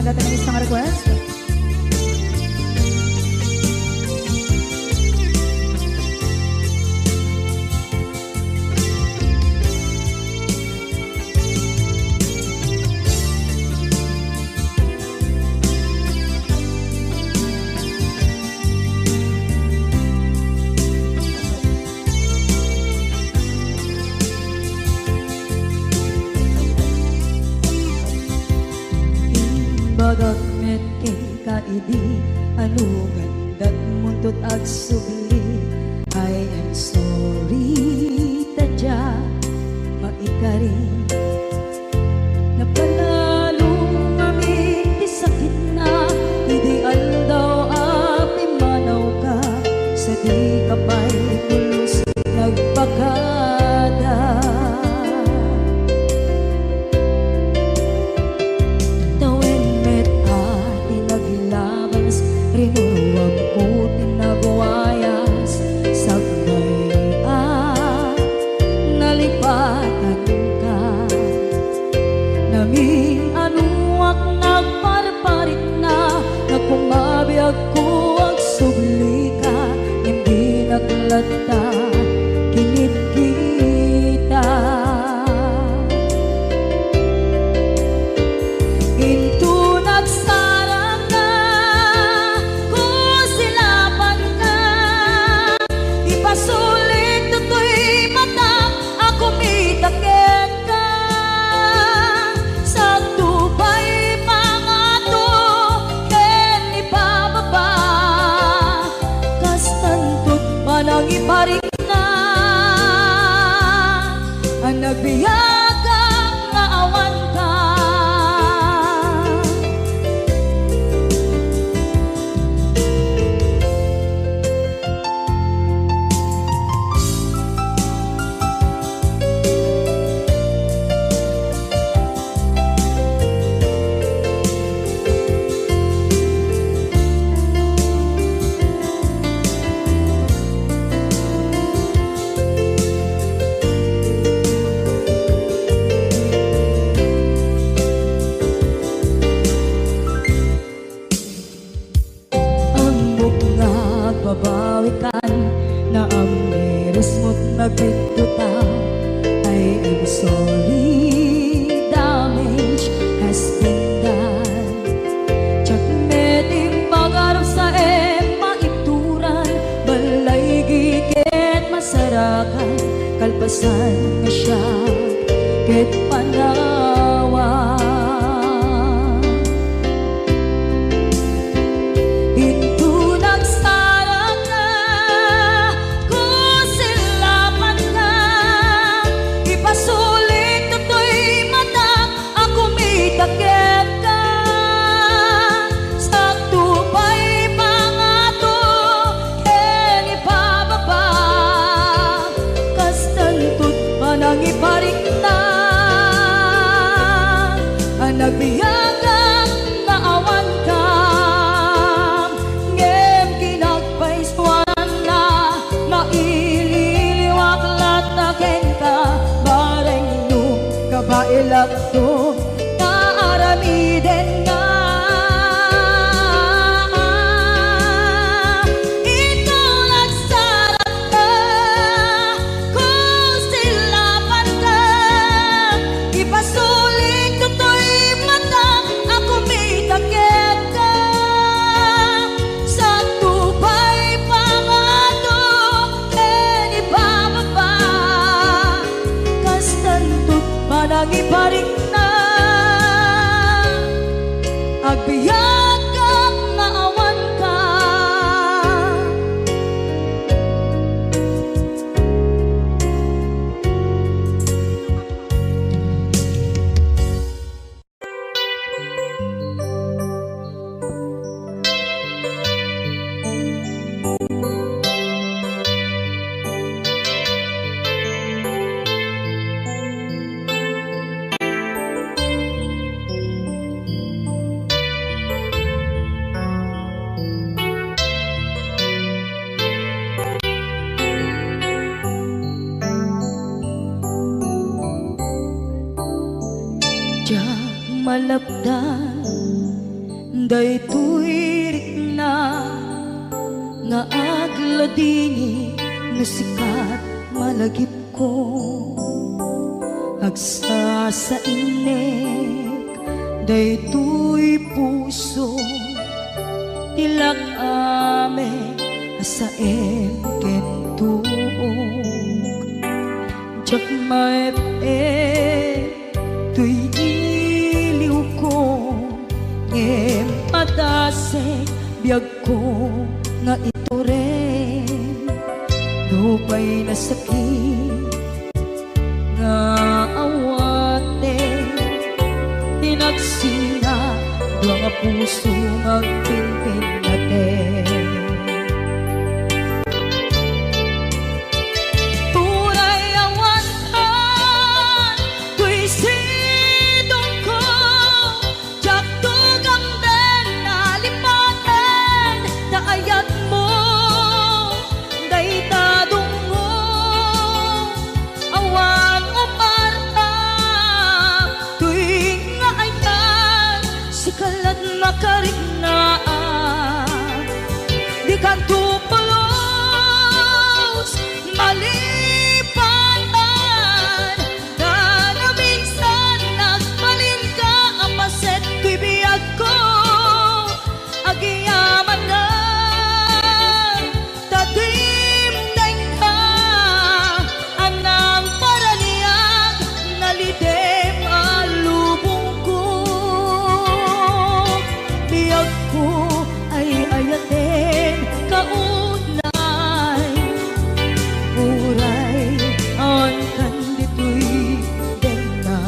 natin ang isang request. Bagat met kay kaidi anugan dat muntot ag subli. I am sorry tadya maikari napanalo kami di sakit na ideal daw api manaw ka sa di kapay pulos nagpakada. Rinuruwag ko tinagwayas sagnay nalipatan ka naming anuak nagparparit na nagkumabiyag ko ang subli ka hindi naglata kinit kita into nagsarang na sulit tutoy mata ako mitakit ka sa tubay pangato ken ipababa kastantot manang iparik na ang nagbiyagang nga awan ka. Babawikan na ang miris mo't nagpituta. I am sorry, damage has been done. Tsak meting magarap sa maituran balay gigit masarakan kalpasan nga siya ket panawa. Takit ka sa tubay pangato ken ipababa kastantot manang iparik na ang nagbiyagang naawan ka ngem kinagpaiswan na maililiwak lataken ka bareng no kabailak to aramiden nga ikaw nagsarap ka kung silapan ka ipasulit tutoy mata ako may takit ka sa tubay pangato ken ipababa kastantot manang iparik na agbiyak kang naawan ka. malapdan Daytoy na nga agladini nga sikat malagip ko agsa sa inek daytoy puso tilak ame sa kentug jak maep tuy iliw ko ngem padasek biyag ko nga ito rin lupay na sakit nga awate hinagsinga doa nga puso magpinpin natin turay awatan tuy sidong ko jak tugam den nalipaten kaayat mo daytadong mo awan umarta tuwing nga ayan sikalat makarignaat di kan tupulos malipatan na na minsan nagbalin ka apaset tuy biyag ko agiyaman na tatimdeng ka anang paraniyag nalidem alubong ko biyag ko ay ayaten kaunay uray ang kanditoy den na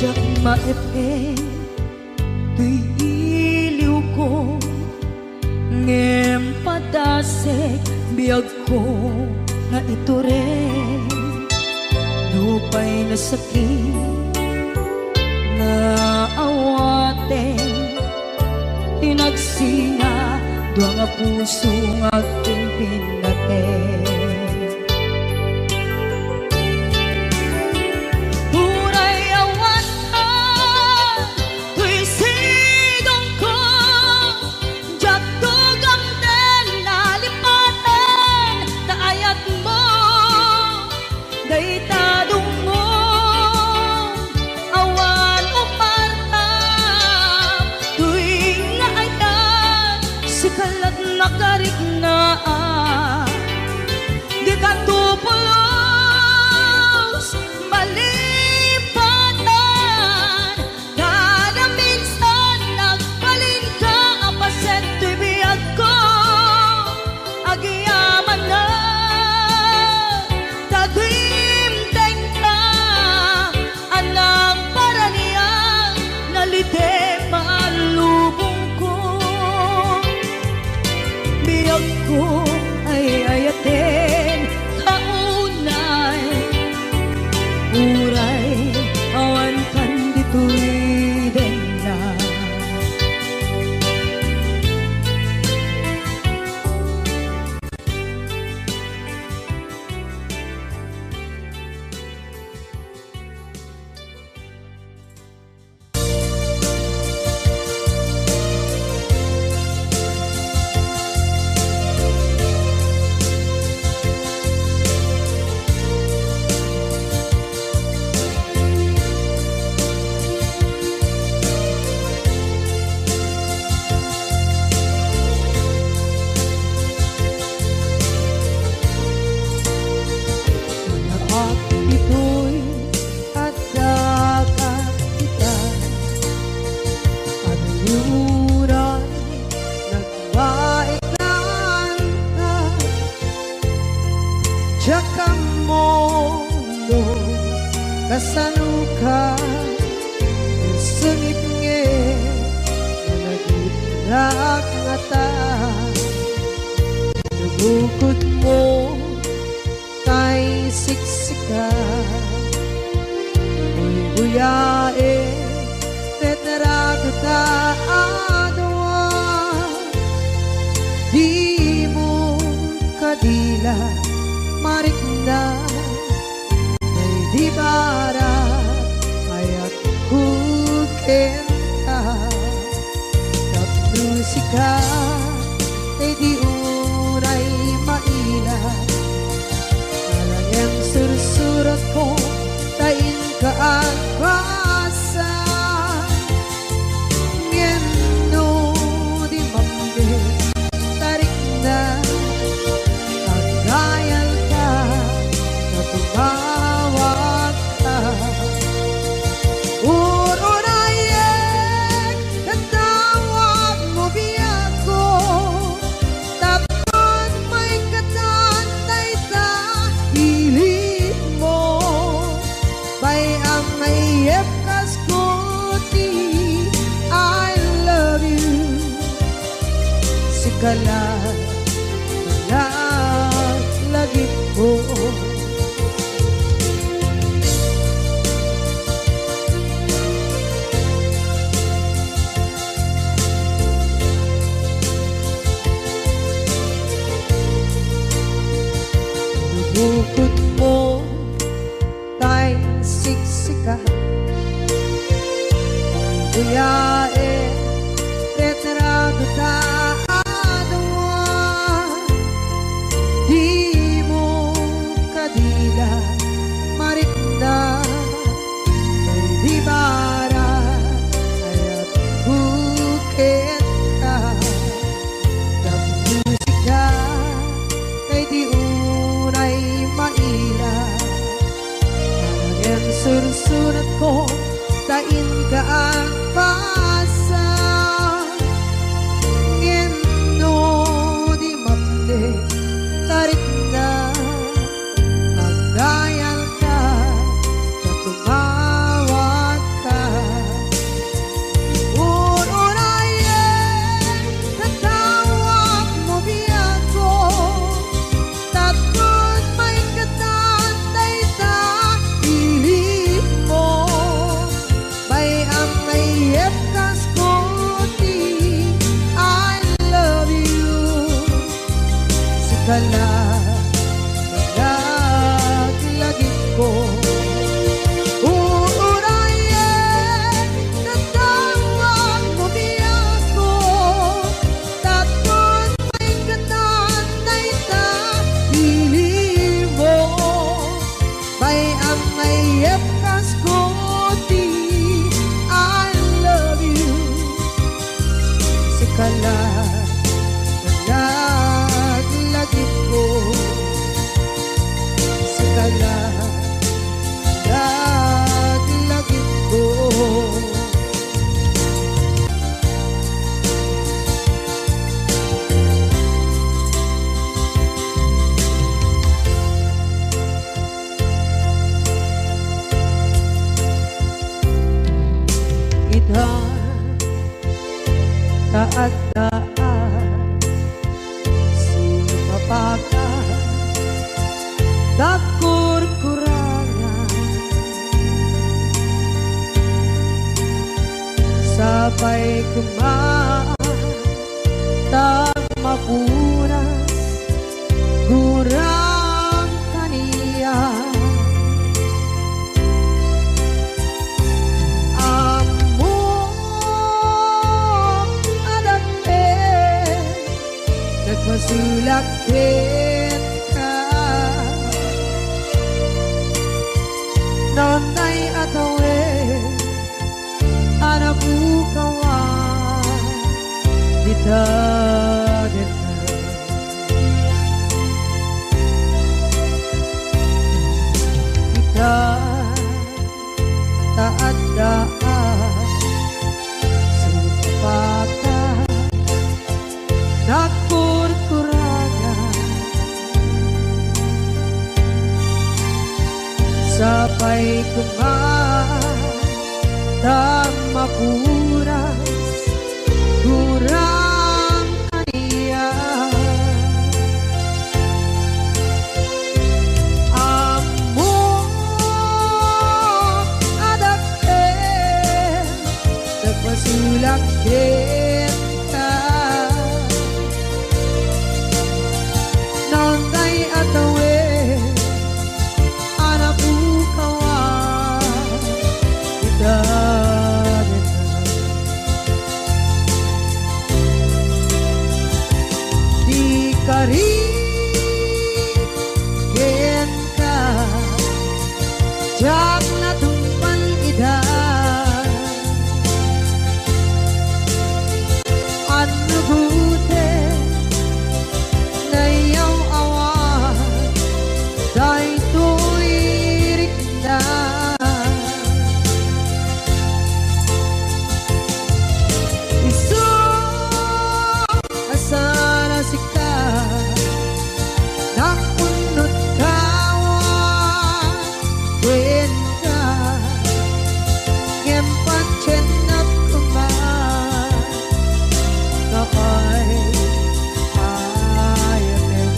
jak maepeng tuy iliw ko ngem padasek biyag ko nga ito rin lupay na sakit na awaten tinagsinga doa nga puso nga pimpin natin uray awatan tuy sidong ko jak tugam den nalipaten kaayat mo daytadong mo awan umarta tuwing nga ayan sikalat nakarignaat di ka tupulos malipatan kada minsan nagbalin ka apaset tuy biyag ko agiyaman na tatimdeng ka anang paraniyang nalidem alubong ko biyag ko ay ayaten kaunay uray awan kanditoy den na at ito'y agdagat kita at yuray nagbaiklan ka tsaka mo no kasanuka sungit nge nagitrak nga ta nabukod mo kay siksika buyae tetrago ta adwa maila marikna may di bara ayat kukenta musika ay di unay maila talagang sursurat ko tain ka ang basa ngeno di mambe tarik na kagayal ka na tumawag ka urunayek katawag mo biyako tapon may katantay sa hilig mo bay ang mayep kaskuti I love you sikala lagit ko bukod mo tay siksika buyae retrado taadwa di mo kadila marikna may di bara ayat bukit ka ng musika kay di unay maila talagang sursurat ko tain ka ang pasa ngeno di mamde tarik na magdayal ka na tumawag ka urunayen tatawag mo biyako tatkot may katantay sa hilig mo bay ang mayep kaskuti I love you sikala lagit ko uurayen tatawag mo biyako tatkot may katantay sa hilig mo bay ang mayep kaskuti I love you sikala lagit ko sikala lagit ko Ita taat-taat sumapaka dakur-kurangan sabay kumatag mapunas gurang kaniya masulakit ka nonday atawe anabukawan dita kita taat-taat sumapaka nakur-kuragan sabay kumatag mapunas gurang kaniya amo adapter nagpasulakit ka nonday at jak natumpan ida anu gute nayaw awa dai tuirik na isu asana sika nakunut kawa wenta ngempat cenap kemar kapay ayatin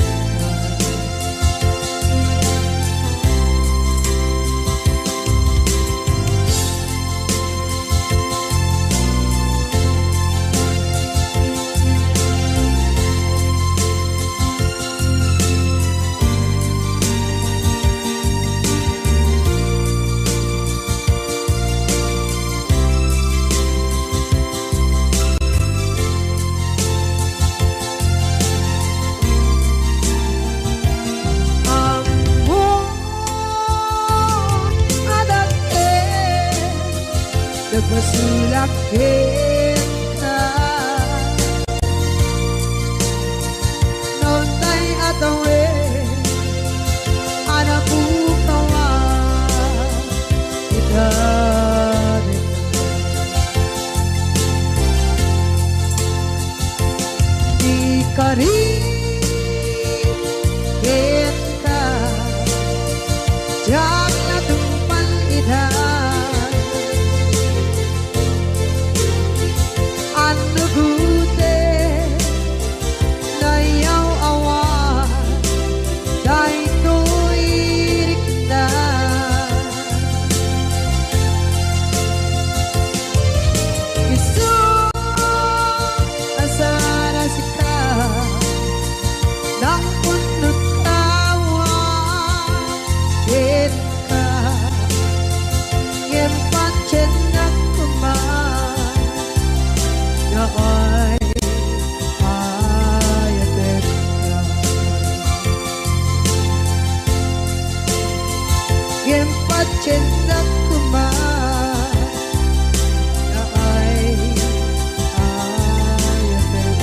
nagmasulak kita noon tay atawe anak bukawa kita di kari kita jak natumpan ida anu gute nayaw awa dai tuirik na isu asana sika nang punut kawa kita ngempat cenak kumar ay ayatin ka ngempat cenak kumar ay ayatin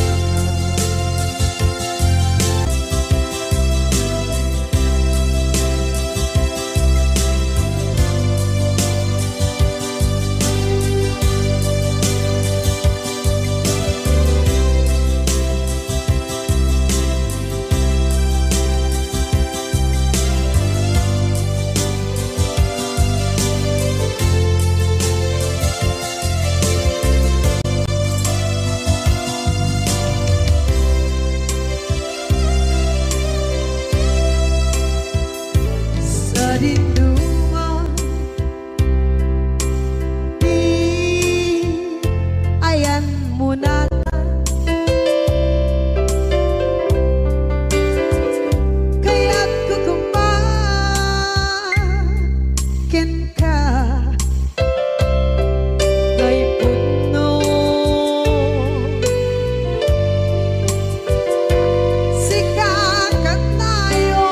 sa dinungan di ayan muna kaya't kukumakin ka kay puno sikakat tayo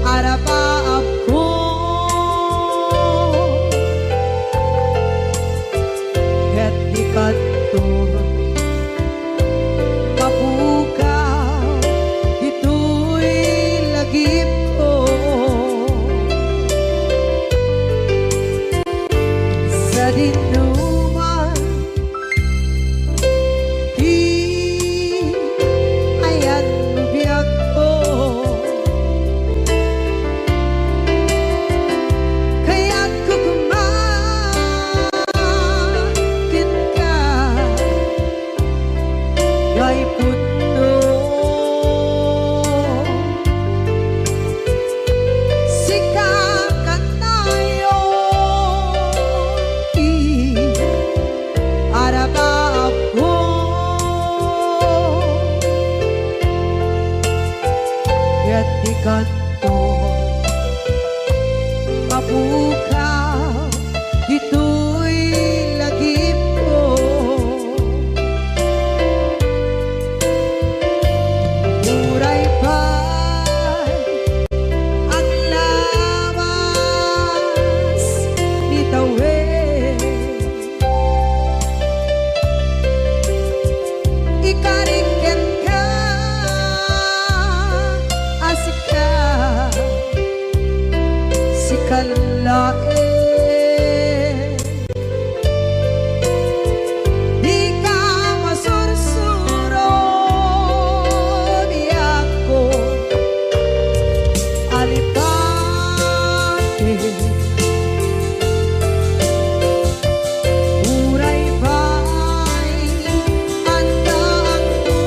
arapaap ko ket dikadto mapukaw dito'y lagip ko sa dinuman di ayan biyak ko kaya't kukumakin ka kay puno sikakat tayo arapaap ko ket dikadto mapukaw dito'y lagip ko uray pa'y kalain. Di ka masursuro biyak ko alipate. Uray ba'y andaan mo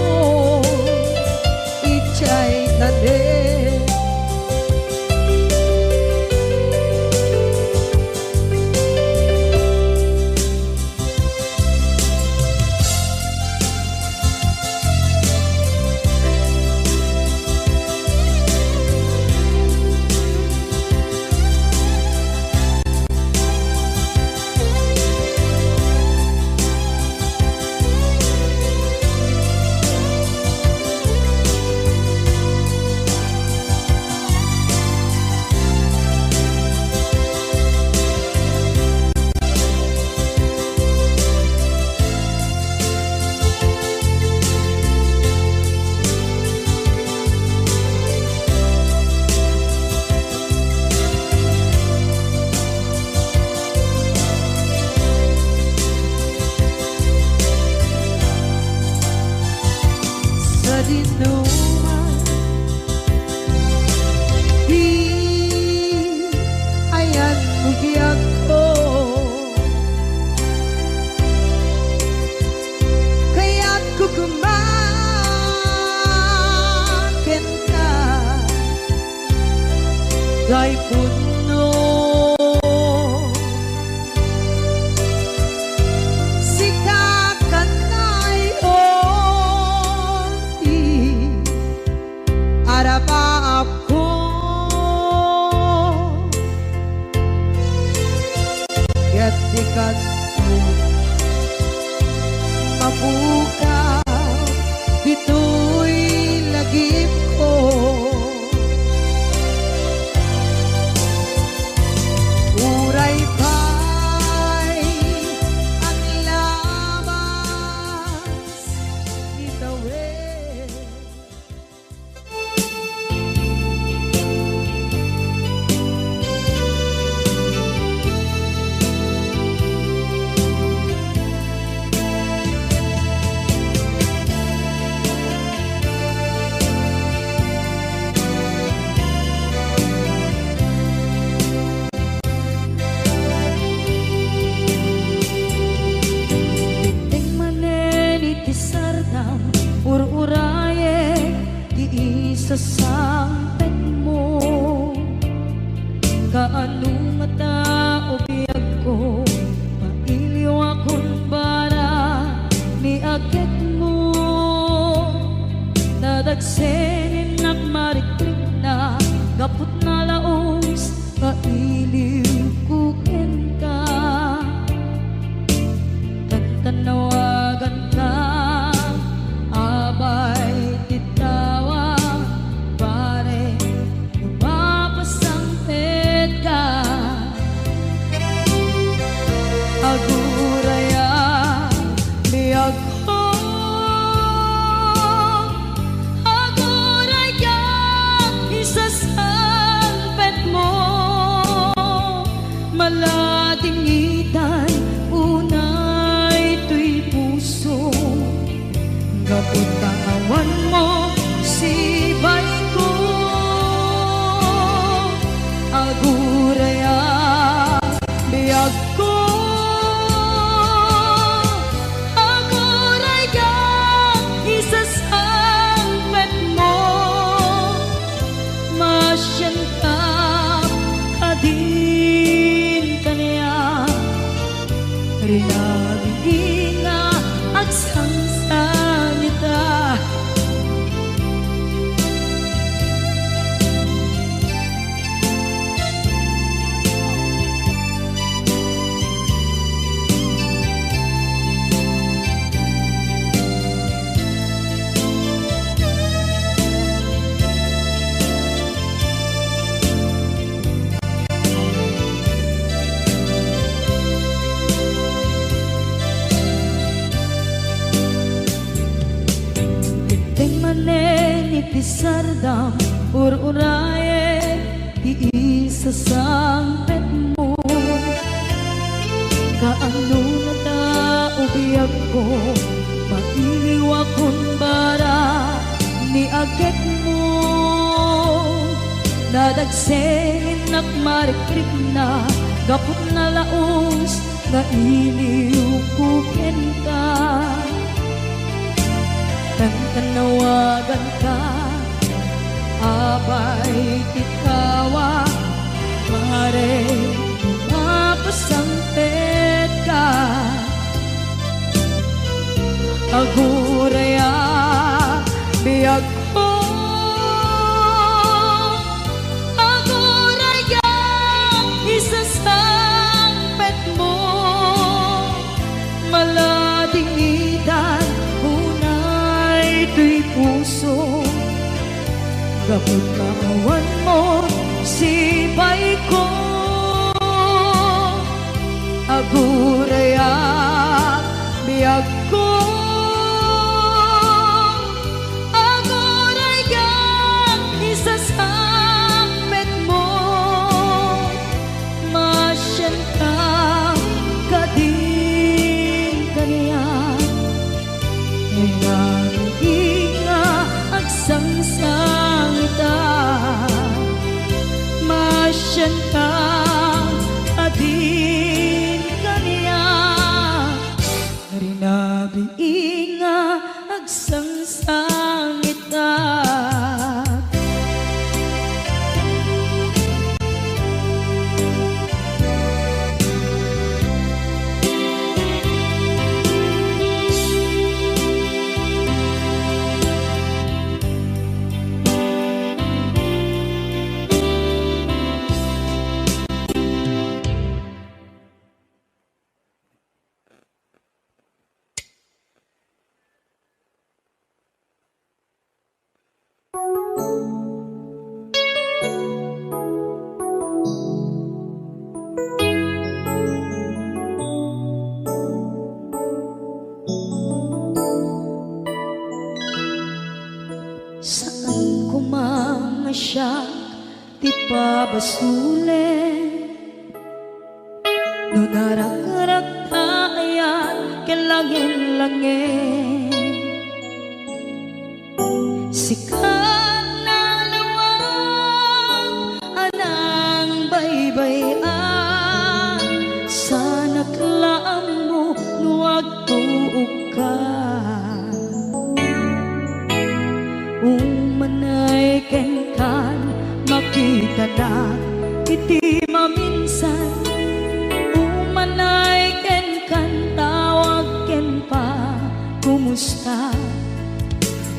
ichay tade. Sa dinuman di ayan bugyak ko, kaya't kukumakin ka kay puno. Ako kaya't di ka mabuka dito'y lagip ko. Uray ba'y ang labas itawid. Ur-uraye di isa sampet mo, kaano mata o biyag ko, mailiw akong bara ni agad mo. Nadagsenin at marikrik na gapot na laos, kailiw kukin ka. Tantanawagan ka abay titawa, pare lumapasampit ka. Aguraya biyag ko, aguraya isasampit mo. Malading itay unay tuy puso, kaputawan mo si bay ko. Aguraya biyag ko, aguraya isasampet mo. Masyan ka kadin kanya rinabing nga agsansanita. Sardam ur-uraye di isasangpet mo. Kaano na taubiyag ko, mailiwa kun bara ni agit mo. Nadagsenin nagmarikrik na, gapot na laos na iliw kukin ka. Tanawagan ka, abay tikawa, pare mapasangpet ka. Aguraya biyag ko, aguraya isasangpet mo. Maladingitan unay ito'y puso, gapot kawan mo sibay ko. Aguraya biyag ko, aguraya isasangpet mo. Masyan ka kadin kaniya, inga agsangsangita. Masyan ka adin kaniya, rinabi inga agsangsangita. Saan ko mangasyak ti pabasulen, no narak-rak tayan kelangin-langin. Sikat na lawang anang baybayan, sana klaan mo nuwag tuog ka. Umanay ken kan makita na iti maminsan. Umanay ken kan tawag ken pa kumusta.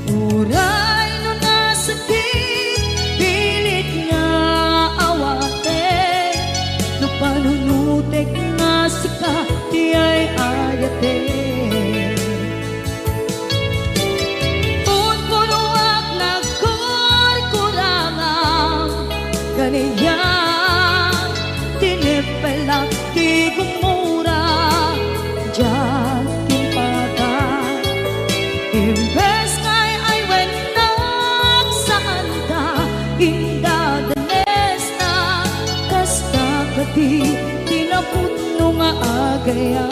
Uray no nasakit pilit nga awate, no panunutek nga sika di ay ayate. Kaniya tinipela ti gumura diyan timpada. Imbes ngay ay wenak saan ta indadanes na, kasta kati tinaputno nga agaya.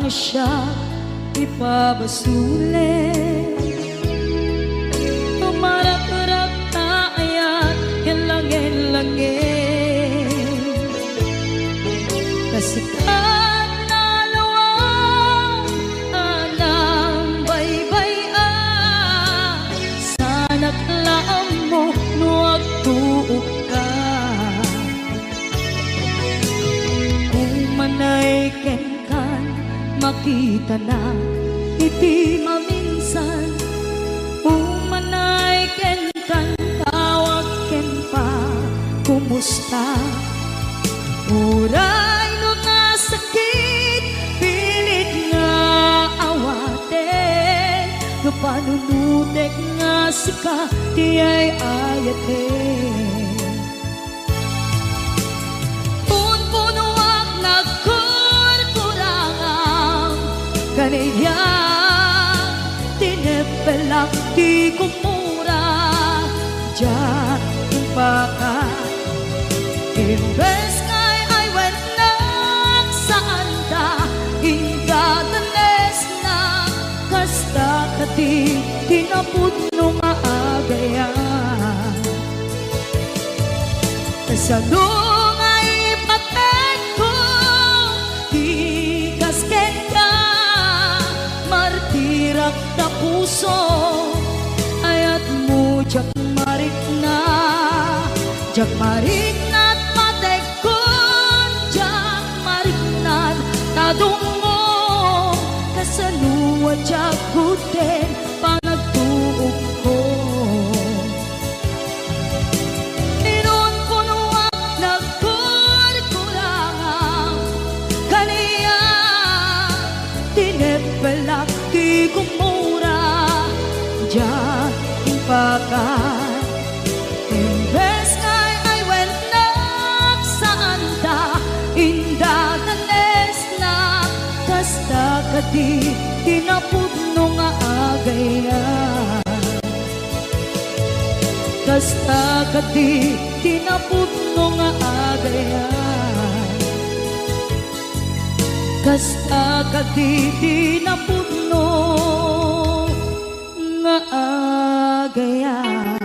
Siya ipabasulen, tumarak-rak tayan kelangin-langin. Kasikat na lawang anang baybayan, sana klaan mo nuwag tuog ka. Umanay ken makita na iti maminsan. Umanay ken kan tawa dek nga sika ti ay ayate. Punpunuak nagkurkurangang kaniya tinepelak ti kumura diyan kumpaka. Imbes ngay ay wenak saan ta indadanes na kasta kati tinapudno nga agayan. Kasano nga ipatek ko di kasken ka martirak na puso ayat mo jak marik na jak marik na tadungo kasaluwa jakuten panagtuog ko. Inon puno ang nagkurkurangang kaniya tinepelak ti kumura diyan impakan. Imbes ngay ay wenak saan ta indadanes kasta kati tinapudno nga agayan. Kasta kati tinapudno nga agayan. Kasta kati tinapudno nga agayan.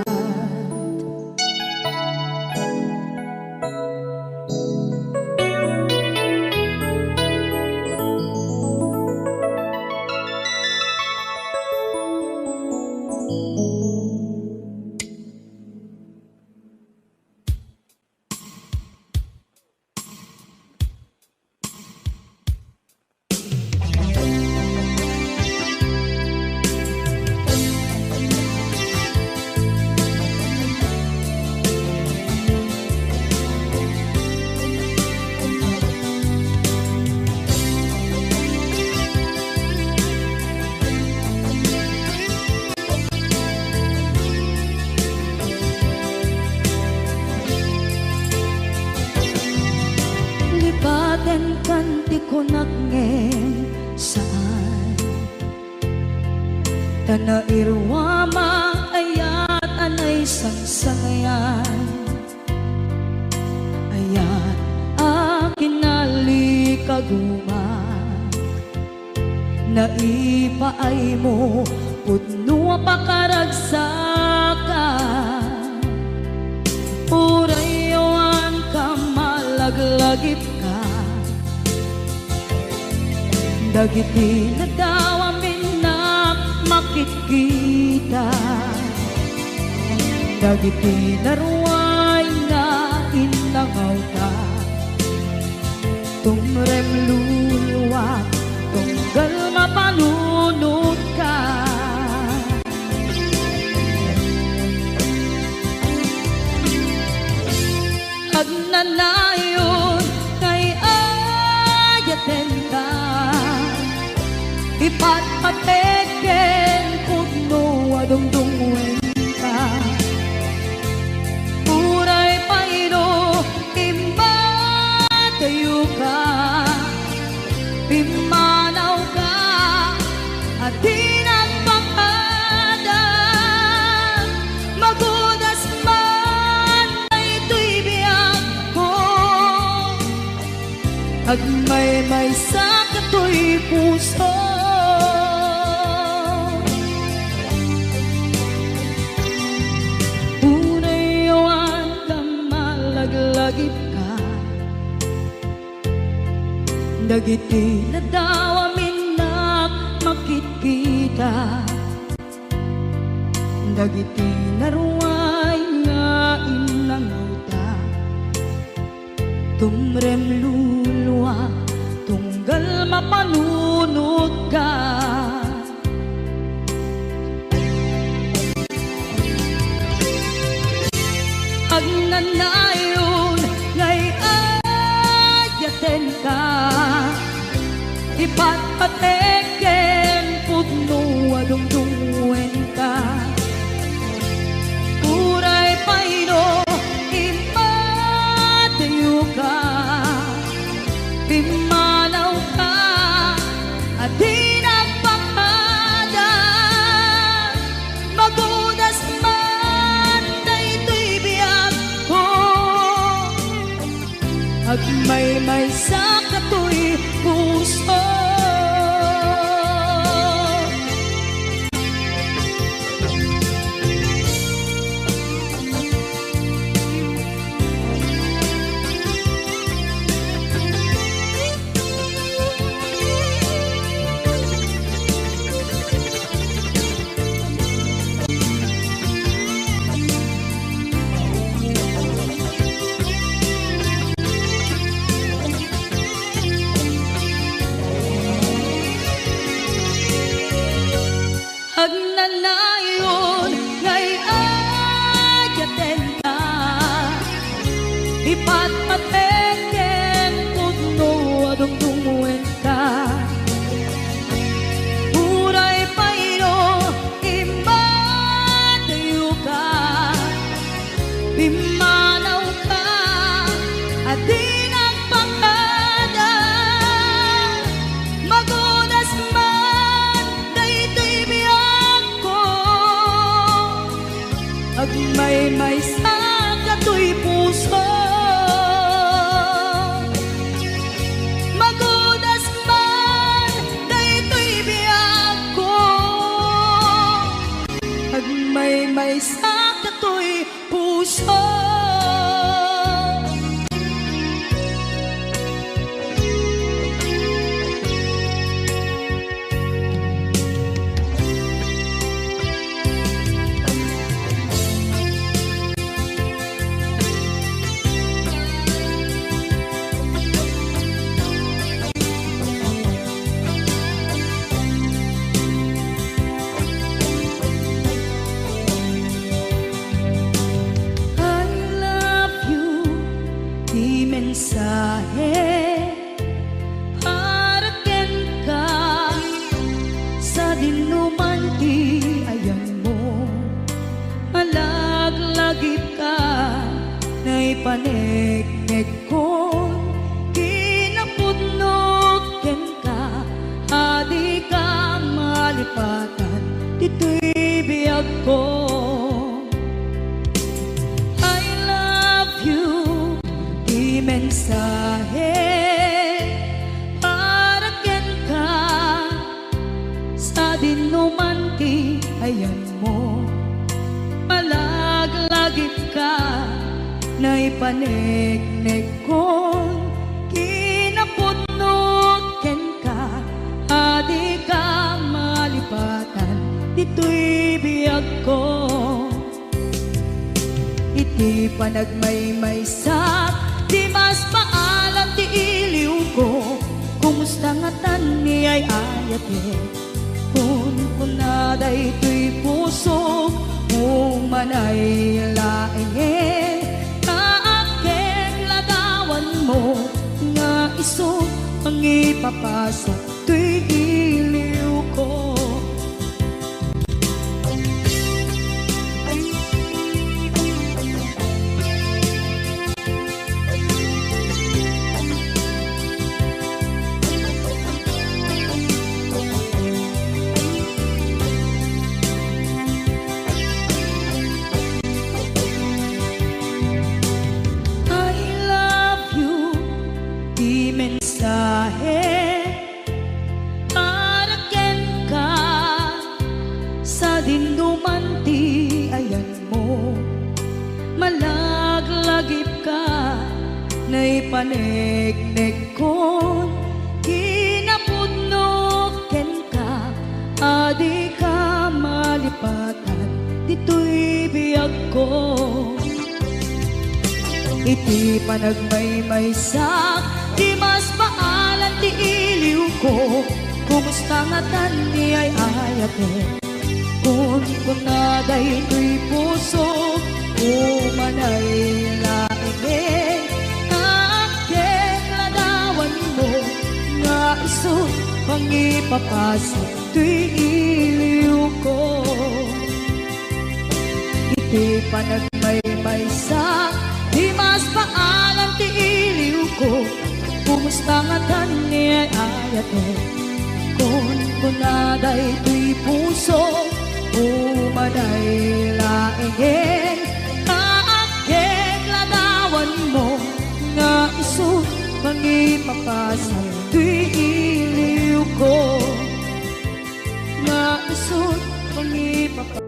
Lipaten kanti ko nagngeng saan tana irwama ayat anay sangsangayan ayat akin nalikaguma naipaay mo pudno pakaragsakan urayawan ka malaglagip ka dagiti na daw amin na makikita dagiti naruay na inangaw ta tumrem luluwa tunggal mapanunod ka agnanayon kay ayaten ka ipatpateken pudno adungdungwen ka uray paino imbatayo ka pimanaw ka at tinagpakadan magudas man ay ito'y biyak ko agmay-may sa kato'y puso lagip ka dagiti na daw amin na makikita dagiti naruay nga inanguta tumrem luluwa tunggal mapanunod ka agnanayon ngay ayaten ka ipatpateken pudno adungdungwen ka sa katoy puso. Agnanayon ngay ayaten ka, ipatpateken putno adungdungwen ka. Uray payro imatayo ka, bimanaw ka, adi nagpangada. Magunas man daytoy biyag ko, agmay-may sa katoy puso. Magunas man daytoy biyag ko, agmay-may sa katoy puso. Mensahe haraken ka sa dinuman ti ayan mo, malaglagip ka na'y panegnek ko, kinapudnot ken ka, adi ka malipatan dito'y biyag ko. Mensahe haraken ka sa dinuman ti ayan mo, malaglagip ka na'y panegnek ko, kinapudnot ken ka, adi ka malipatan dito'y biyag ko. Iti panagmaymaysak di mas paalam ti iliw ko, kumusta nga tan ni ay ayate, kun kunaday to'y puso, umanay laeng, kaakek ladawan mo, nga iso ang ipapasok to'y iliw ko. Mensahe haraken ka sa dinuman ti ayan mo, malaglagip ka na'y panegnek ko, kinapudnot ken ka, adi ka malipatan dito'y biyag ko. Iti panagmaymaysak di mas paalan ti iliw ko, kumusta nga tan ni ay ayate, kun kunaday to'y puso, umanay laeng, kaakek ladawan mo, nga iso pang ipapasok to'y iliw ko. Iti panagmaymaysak di mas paalan ti iliw ko, kumusta nga tan ni ay ayate, kun kunaday to'y puso, umanay laeng, kaakek ladawan mo, nga iso pang ipapasal Tuy iliw ko na isot kung ipapasal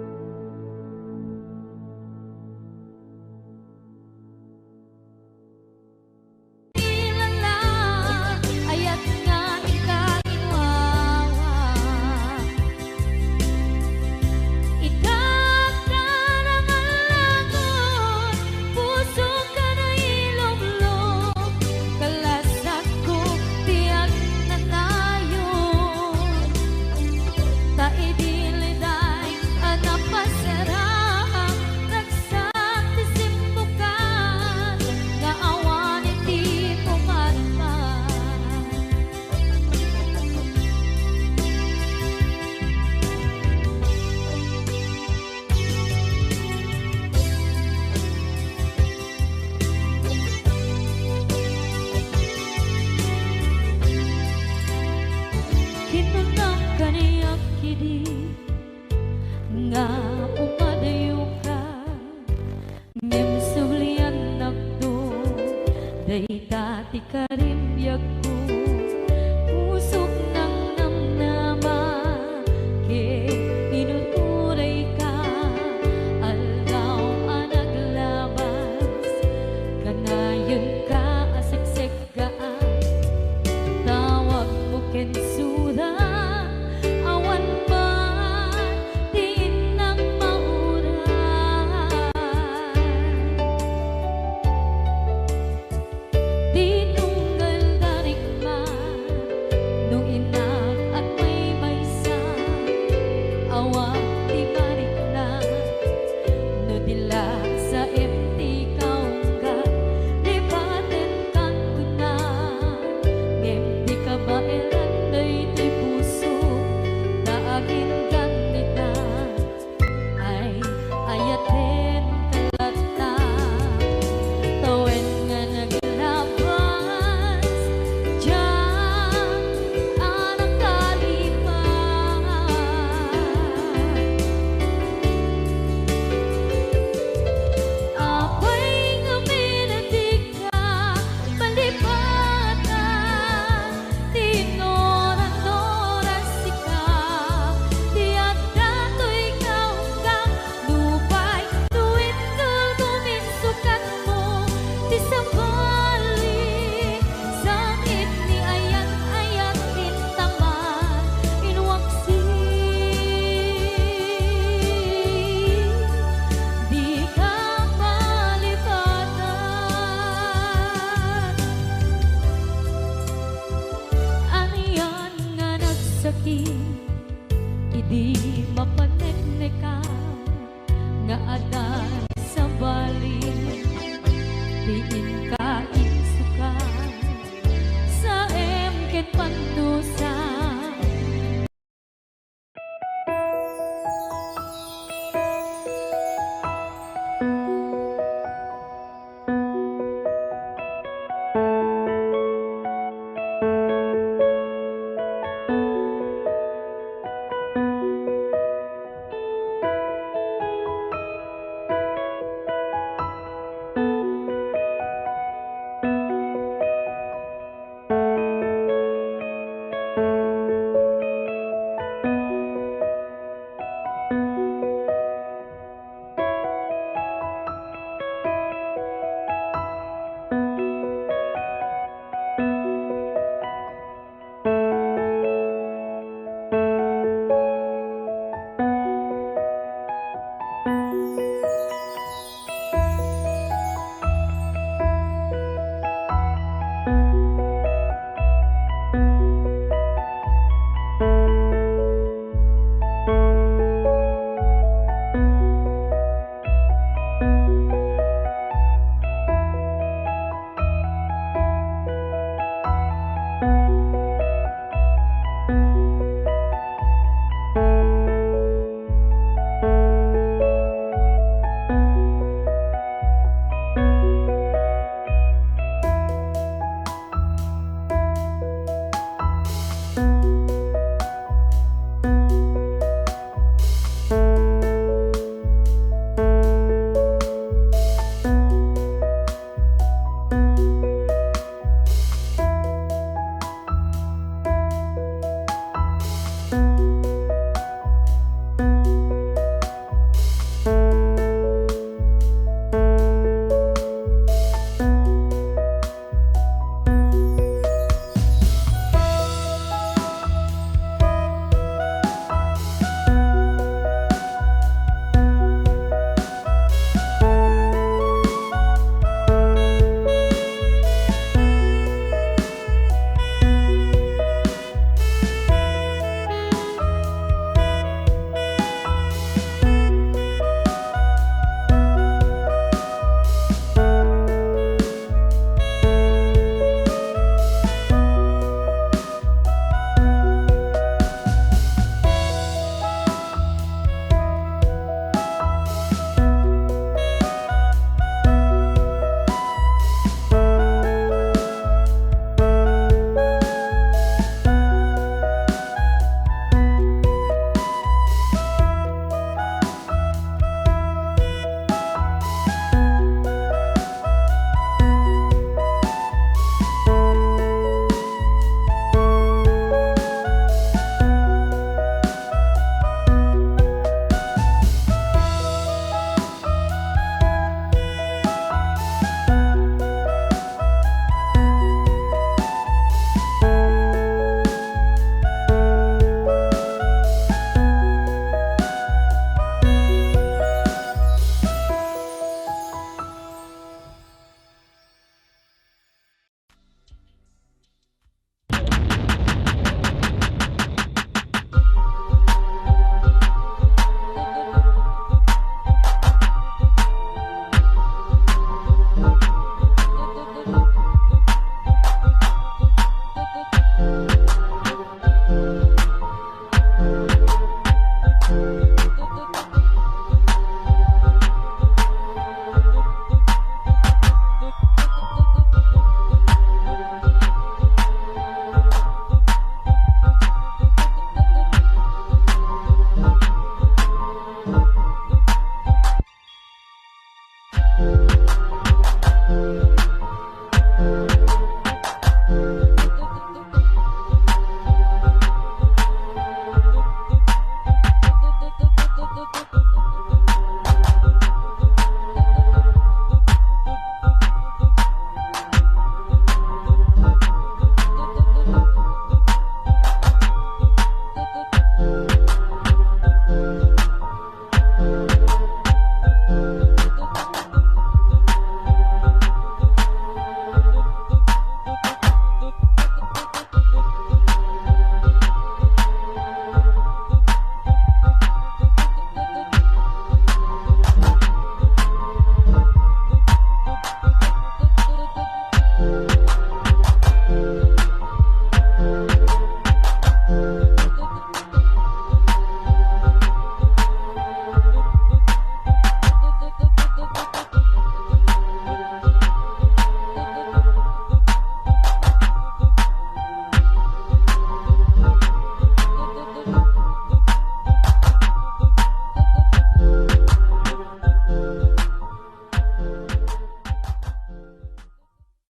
nga umadayo ka ngem sulian nakdo day dati ka rimbyag ko pusok ng namnama ke pinuturay ka aldaw anaglabas kanayon ka asiksik ka tawag mo kensura awan ba